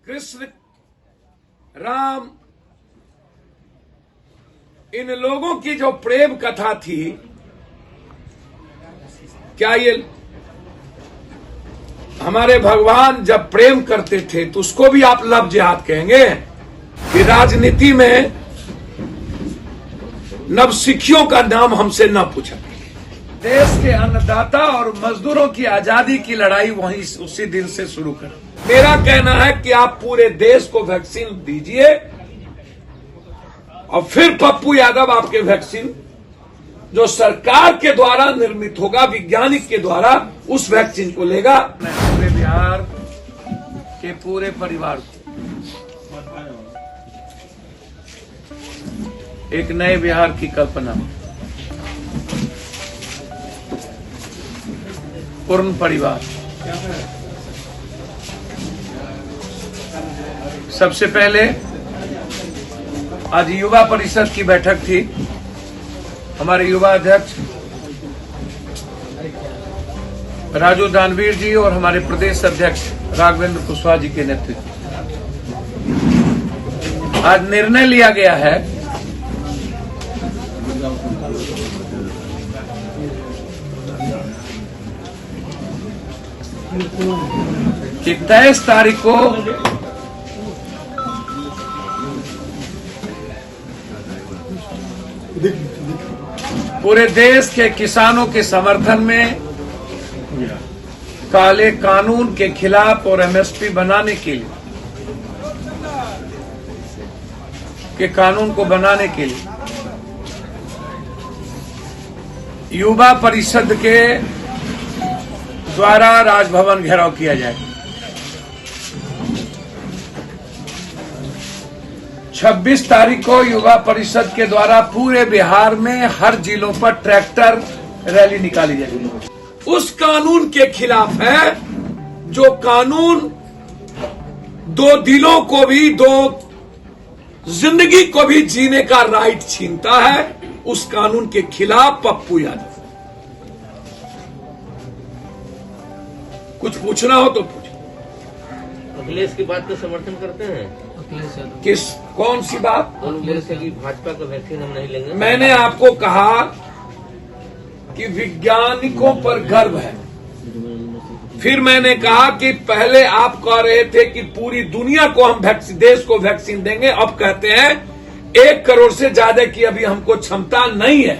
कृष्ण, राम, इन लोगों की जो प्रेम कथा थी, क्या ये हमारे भगवान जब प्रेम करते थे तो उसको भी आप लव जिहाद कहेंगे? कि राजनीति में नवसिखियों का नाम हमसे न पूछा। देश के अन्नदाता और मजदूरों की आजादी की लड़ाई वहीं उसी दिन से शुरू करें। मेरा कहना है कि आप पूरे देश को वैक्सीन दीजिए और फिर पप्पू यादव आपके वैक्सीन जो सरकार के द्वारा निर्मित होगा, वैज्ञानिक के द्वारा, उस वैक्सीन को लेगा। पूरे बिहार के पूरे परिवार को एक नए बिहार की कल्पना, पूर्ण परिवार। सबसे पहले आज युवा परिषद की बैठक थी। हमारे युवा अध्यक्ष राजू दानवीर जी और हमारे प्रदेश अध्यक्ष राघवेंद्र कुशवाहा जी के नेतृत्व आज निर्णय लिया गया है कि 23 तारीख को पूरे देश के किसानों के समर्थन में काले कानून के खिलाफ और एमएसपी बनाने के लिए कानून को बनाने के लिए युवा परिषद के द्वारा राजभवन घेराव किया जाएगा। 26 तारीख को युवा परिषद के द्वारा पूरे बिहार में हर जिलों पर ट्रैक्टर रैली निकाली जाएगी। उस कानून के खिलाफ है जो कानून दो दिलों को भी, दो जिंदगी को भी जीने का राइट छीनता है। उस कानून के खिलाफ पप्पू यादव। कुछ पूछना हो तो पूछो। अखिलेश की बात का समर्थन करते हैं? किस कौन सी बात? भाजपा का वैक्सीन हम नहीं लेंगे। मैंने आपको कहा कि वैज्ञानिकों पर गर्व है। फिर मैंने कहा कि पहले आप कह रहे थे कि पूरी दुनिया को हम देश को वैक्सीन देंगे, अब कहते हैं 1 करोड़ से ज्यादा की अभी हमको क्षमता नहीं है,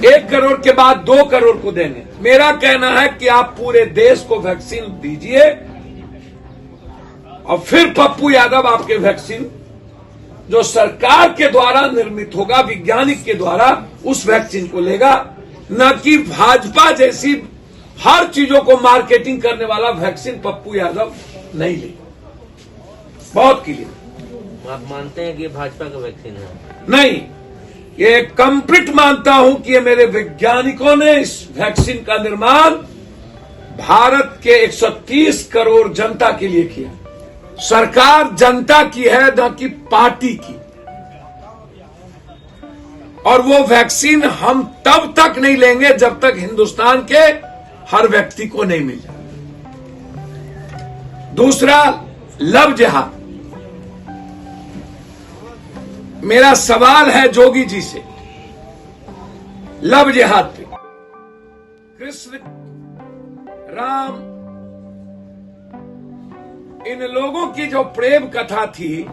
1 करोड़ के बाद 2 करोड़ को देंगे। मेरा कहना है कि आप पूरे देश को वैक्सीन दीजिए और फिर पप्पू यादव आपके वैक्सीन जो सरकार के द्वारा निर्मित होगा, वैज्ञानिक के द्वारा, उस वैक्सीन को लेगा, न कि भाजपा जैसी हर चीजों को मार्केटिंग करने वाला वैक्सीन पप्पू यादव नहीं लेगा। बहुत क्लियर। आप मानते हैं कि ये भाजपा का वैक्सीन है? नहीं, ये कंप्लीट मानता हूं कि ये मेरे वैज्ञानिकों ने इस वैक्सीन का निर्माण भारत के 130 करोड़ जनता के लिए किया। सरकार जनता की है, न कि पार्टी की। और वो वैक्सीन हम तब तक नहीं लेंगे जब तक हिंदुस्तान के हर व्यक्ति को नहीं मिल जाए। दूसरा, लव जिहाद। मेरा सवाल है जोगी जी से, लव जिहाद पे। कृष्ण, राम, इन लोगों की जो प्रेम कथा थी,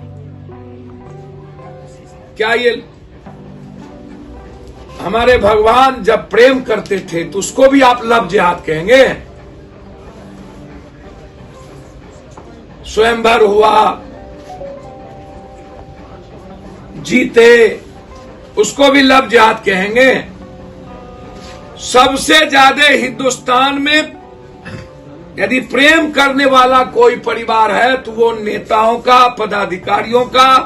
क्या ये हमारे भगवान जब प्रेम करते थे तो उसको भी आप लव जिहाद कहेंगे? स्वयंवर हुआ, जीते, उसको भी लव जिहाद कहेंगे? सबसे ज्यादा हिंदुस्तान में यदि प्रेम करने वाला कोई परिवार है तो वो नेताओं का, पदाधिकारियों का,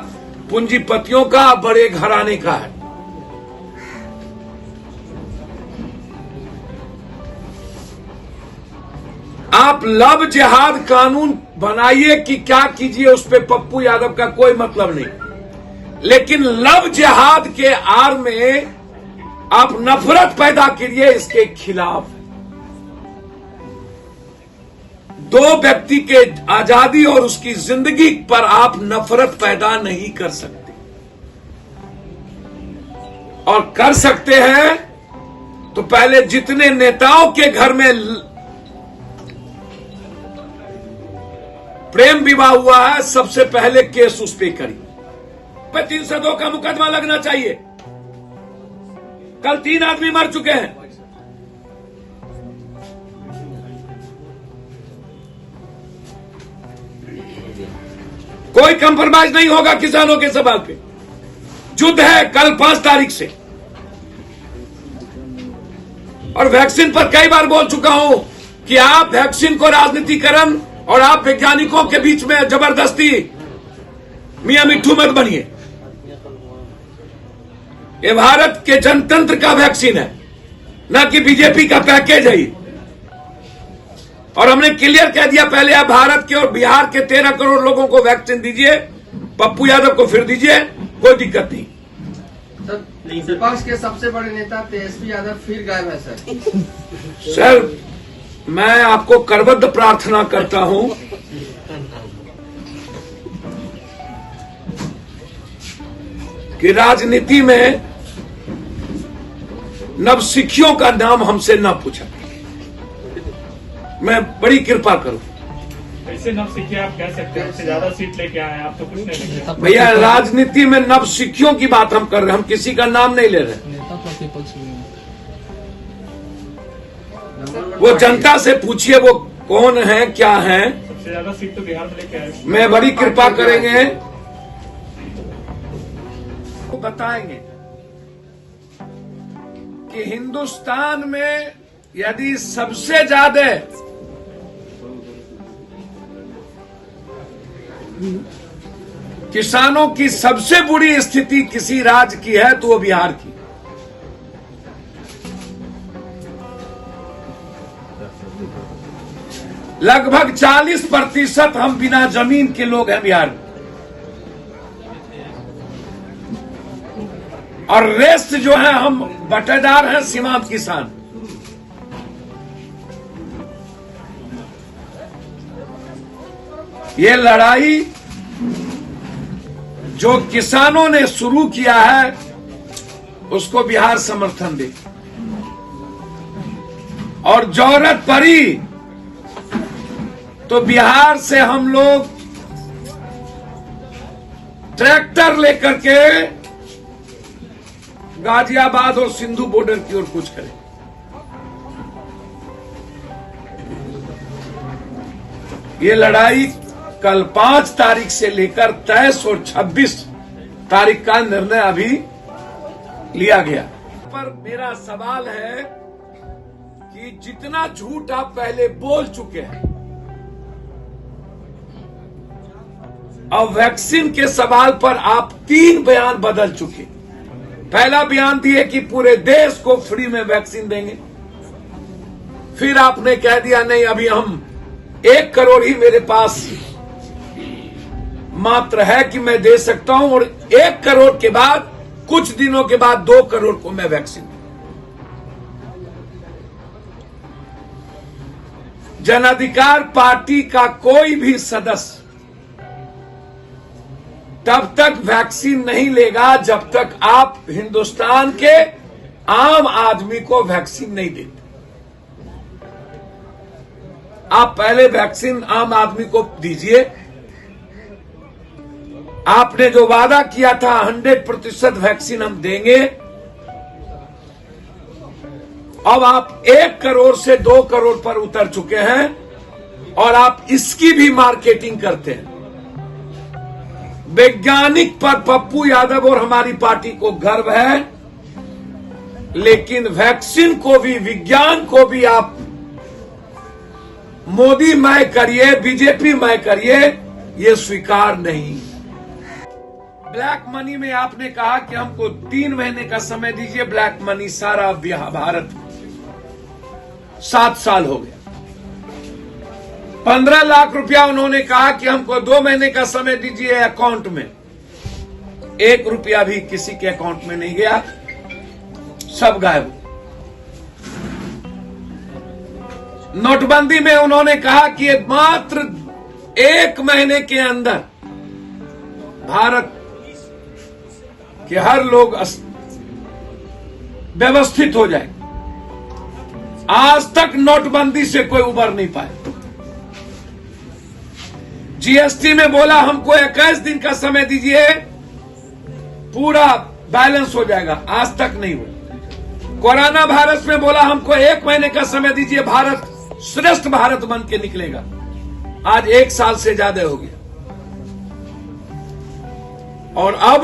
पूंजीपतियों का, बड़े घराने का है। आप लव जिहाद कानून बनाइए कि क्या कीजिए, उस पे पप्पू यादव का कोई मतलब नहीं, लेकिन लव जिहाद के आड़ में आप नफरत पैदा करिए, इसके खिलाफ। दो व्यक्ति के आजादी और उसकी जिंदगी पर आप नफरत पैदा नहीं कर सकते, और कर सकते हैं तो पहले जितने नेताओं के घर में प्रेम विवाह हुआ है सबसे पहले केस उस पे करिए। 302 का मुकदमा लगना चाहिए। कल 3 आदमी मर चुके हैं। कोई कंप्रोमाइज नहीं होगा किसानों के सवाल पे। युद्ध है कल 5 तारीख से। और वैक्सीन पर कई बार बोल चुका हूं कि आप वैक्सीन को राजनीतिकरण और आप वैज्ञानिकों के बीच में जबरदस्ती मियां मिट्ठू मत बनिए। ये भारत के जनतंत्र का वैक्सीन है, ना कि बीजेपी का पैकेज है। और हमने क्लियर कह दिया पहले, आप भारत के और बिहार के 13 करोड़ लोगों को वैक्सीन दीजिए, पप्पू यादव को फिर दीजिए, कोई दिक्कत नहीं। विपक्ष के सबसे बड़े नेता तेजस्वी यादव फिर गायब है सर। सर, मैं आपको करबद्ध प्रार्थना करता हूं कि राजनीति में नवसिखियों का नाम हमसे ना पूछा। मैं बड़ी कृपा करूं। ऐसे नवसिखी आप कह सकते हैं, ज्यादा सीट लेके आए आप तो कुछ नहीं लेके। भैया, राजनीति में नवसिखियों की बात हम कर रहे हैं, हम किसी का नाम नहीं ले रहे। वो जनता से पूछिए वो कौन है, क्या है। सबसे ज्यादा सीट तो बिहार में लेके आए। मैं बड़ी कृपा करेंगे, वो बताएंगे कि हिंदुस्तान में यदि सबसे ज्यादा किसानों की सबसे बुरी स्थिति किसी राज्य की है तो वो बिहार की। लगभग 40% हम बिना जमीन के लोग हैं बिहार में, और रेस्ट जो है हम बटेदार हैं, सीमांत किसान। ये लड़ाई जो किसानों ने शुरू किया है उसको बिहार समर्थन दे, और जरूरत पड़ी तो बिहार से हम लोग ट्रैक्टर लेकर के गाजियाबाद और सिंधु बॉर्डर की ओर कुछ करें। ये लड़ाई कल 5 तारीख से लेकर 23 और 26 तारीख का निर्णय अभी लिया गया। पर मेरा सवाल है कि जितना झूठ आप पहले बोल चुके हैं, अब वैक्सीन के सवाल पर आप 3 बयान बदल चुके। पहला बयान दिए कि पूरे देश को फ्री में वैक्सीन देंगे, फिर आपने कह दिया नहीं अभी हम 1 करोड़ ही मेरे पास मात्र है कि मैं दे सकता हूं, और 1 करोड़ के बाद कुछ दिनों के बाद 2 करोड़ को मैं वैक्सीन। जन अधिकार पार्टी का कोई भी सदस्य तब तक वैक्सीन नहीं लेगा जब तक आप हिंदुस्तान के आम आदमी को वैक्सीन नहीं देते। आप पहले वैक्सीन आम आदमी को दीजिए। आपने जो वादा किया था 100% वैक्सीन हम देंगे, अब आप 1 करोड़ से 2 करोड़ पर उतर चुके हैं, और आप इसकी भी मार्केटिंग करते हैं। वैज्ञानिक पर पप्पू यादव और हमारी पार्टी को गर्व है, लेकिन वैक्सीन को भी, विज्ञान को भी आप मोदी मय करिए, बीजेपी मय करिए, ये स्वीकार नहीं। ब्लैक मनी में आपने कहा कि हमको 3 महीने का समय दीजिए, ब्लैक मनी सारा भारत 7 साल हो गया। 15 लाख रुपया उन्होंने कहा कि हमको 2 महीने का समय दीजिए अकाउंट में। 1 रुपया भी किसी के अकाउंट में नहीं गया, सब गायब। नोटबंदी में उन्होंने कहा कि ये मात्र 1 महीने के अंदर भारत के हर लोग व्यवस्थित हो जाए। आज तक नोटबंदी से कोई उबर नहीं पाए। जीएसटी में बोला हमको 21 दिन का समय दीजिए, पूरा बैलेंस हो जाएगा, आज तक नहीं हुआ। कोरोना वायरस में बोला हमको 1 महीने का समय दीजिए, भारत श्रेष्ठ भारत बन के निकलेगा, आज 1 साल से ज्यादा हो गया। और अब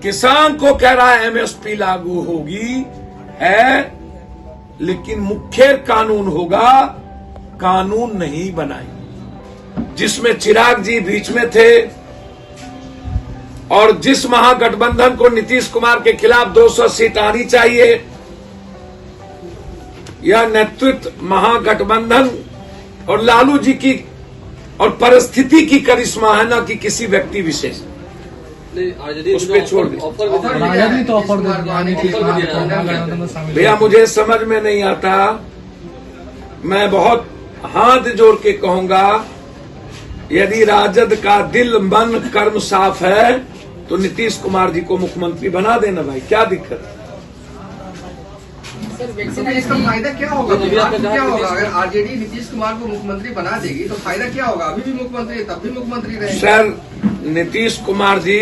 किसान को कह रहा है एमएसपी लागू होगी है, लेकिन मुख्य कानून होगा, कानून नहीं बनाई, जिसमें चिराग जी बीच में थे। और जिस महागठबंधन को नीतीश कुमार के खिलाफ 200 सीट आनी चाहिए, यह नेतृत्व महागठबंधन और लालू जी की और परिस्थिति की करिश्मा है, न कि किसी व्यक्ति विशेष। उस पे छोड़ दे भैया, मुझे समझ में नहीं आता। मैं बहुत हाथ जोड़ के कहूंगा, यदि राजद का दिल मन कर्म साफ है तो नीतीश कुमार जी को मुख्यमंत्री बना देना भाई, क्या दिक्कत है? तो इसका फायदा क्या होगा? क्या होगा अगर आरजेडी नीतीश कुमार को मुख्यमंत्री बना देगी तो फायदा क्या होगा? अभी भी मुख्यमंत्री है, तब भी मुख्यमंत्री रहेंगे। सर, नीतीश कुमार जी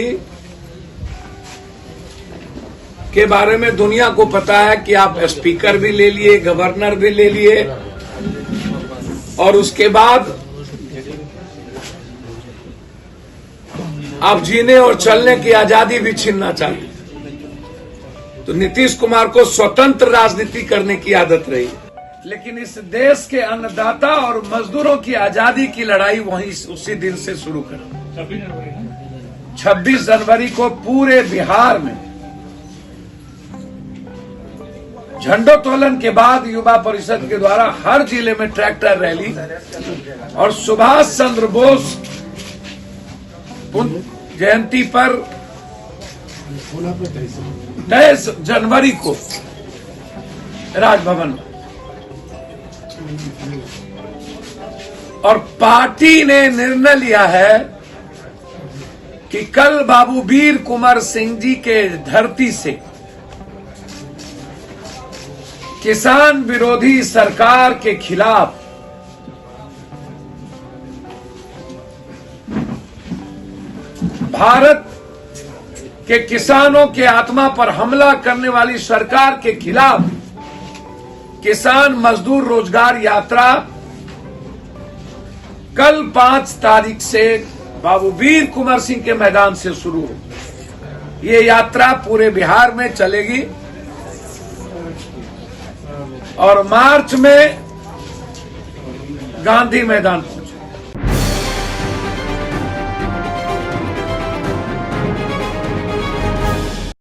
के बारे में दुनिया को पता है कि आप स्पीकर भी ले लिए, गवर्नर भी ले लिए, और उसके बाद आप जीने और चलने की आजादी भी छीनना चाहते। तो नीतीश कुमार को स्वतंत्र राजनीति करने की आदत रही, लेकिन इस देश के अन्नदाता और मजदूरों की आजादी की लड़ाई वहीं उसी दिन से शुरू कर 26 जनवरी को पूरे बिहार में झंडोत्तोलन के बाद युवा परिषद के द्वारा हर जिले में ट्रैक्टर रैली और सुभाष चंद्र बोस जयंती पर 23 जनवरी को राजभवन में, और पार्टी ने निर्णय लिया है कि कल बाबू वीर कुंवर सिंह जी के धरती से किसान विरोधी सरकार के खिलाफ भारत के किसानों के आत्मा पर हमला करने वाली सरकार के खिलाफ किसान मजदूर रोजगार यात्रा कल 5 तारीख से बाबू वीर कुंवर सिंह के मैदान से शुरू हो। ये यात्रा पूरे बिहार में चलेगी और मार्च में गांधी मैदान